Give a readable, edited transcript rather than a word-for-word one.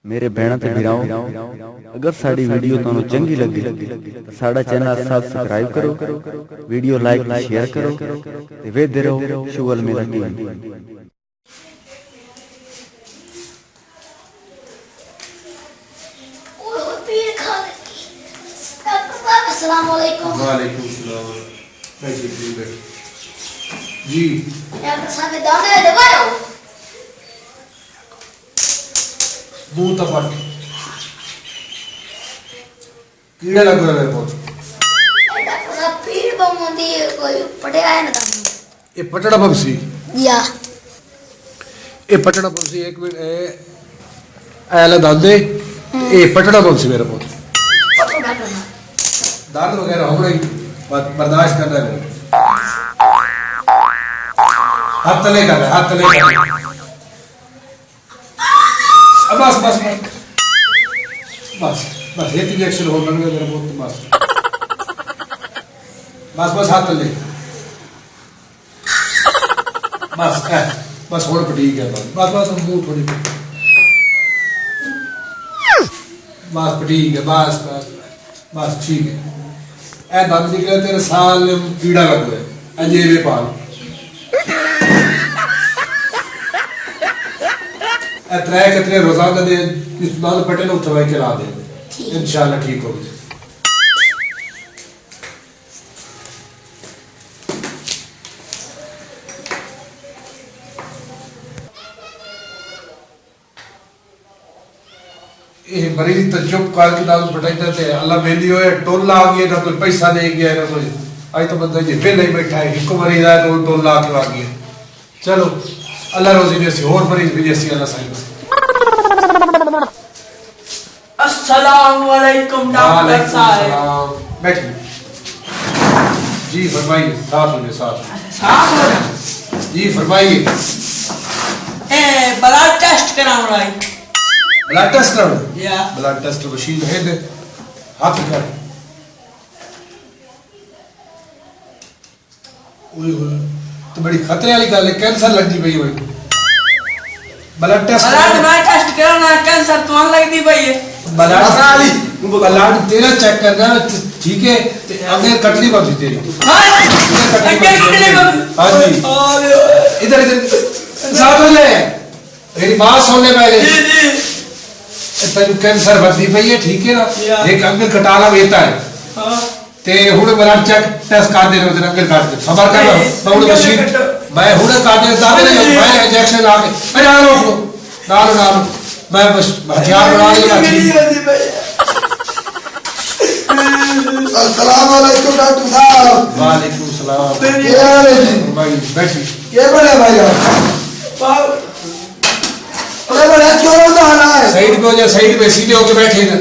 मेरे भैन ते भराओ, अगर साड़ी वीडियो तुहानू चंगी लगी तो साड़ा चैनल सब्सक्राइब करो, वीडियो लाइक शेयर करो ते वेखदे रहो शुगल मेरा टीवी। अस्सलाम वालेकुम। वालेकुम सलाम। जी यार सामने दाने दबाओ मुंह तपट कीड़े लग रहे मेरे बहुत। एटा पूरा पीड़ बमुंदी कोई पड़े आए ना दाने ये पटड़ा बमसी या ये पटड़ा बमसी एक मिनट ए आला दादे ये पटड़ा बमसी मेरे बहुत पटड़ा करना दाल वगैरह हो रही बर्दाश्त करना है हाथ तले कर हाथ तले कर बस बस बस बस बस एक इंजेक्शन हो लग मेरे बहुत बस बस बस हाथ तले बस बस और ठीक है बस बस बस मुंह थोड़ी बस ठीक है बस बस बस ठीक है ए दंद निकले तेरे साल कीड़ा लग गया अजेबे पाल ए त्रै कतरे रोजाना दे इस नाल पटे नु उठवाई के ला दे इंशाल्लाह ठीक हो गई। ये मरीज तो चुप करके दाल पटाई थे अल्लाह मेली होए टोला आ गया ना कोई पैसा दे गया ना कोई आज तो बंदा जी वेला ही बैठा है एक मरीज आया तो टोला आके आ गया। चलो अल्लाह रोजी ने और मरीज भी जैसी अल्लाह साहिब। अस्सलाम वालेकुम डॉक्टर साहब। बैठिए जी फरमाइए साथ हो साथ साहब जी फरमाइए। ए ब्लड टेस्ट कराउणा है। ब्लड टेस्ट करो या ब्लड टेस्ट मशीन है दे हाथ कर ओए ओए तो बड़ी खतरे वाली गल है कैंसर लगदी पई होई ब्लड टेस्ट ब्लड टेस्ट कराउणा कैंसर तो लगदी पई है ब्लड तेरा चेक करना ठीक है अगर कटली बंदी तेरी हां जी इधर इधर साथ हो जाए मेरी बात सुनने पहले जी जी तेन कैंसर बदली पई है ठीक है ना एक अंकल कटाला बेता है हां ते हुण ब्लड चेक टेस्ट कर दे रहे अंकल काट दे सबर कर मैं हुण मशीन मैं हुण काट दे सारे मैं इंजेक्शन ला के अरे आ रोक लो ना मैं बस हथियार बना लिया ठीक। अस्सलाम वालेकुम डॉक्टर साहब। वालेकुम सलाम। क्या हाल है जी? भाई बैठिए क्या बने भाई आप? अरे बड़ा क्यों रोता है? साइड पे हो जा साइड पे सीधे होके बैठे इधर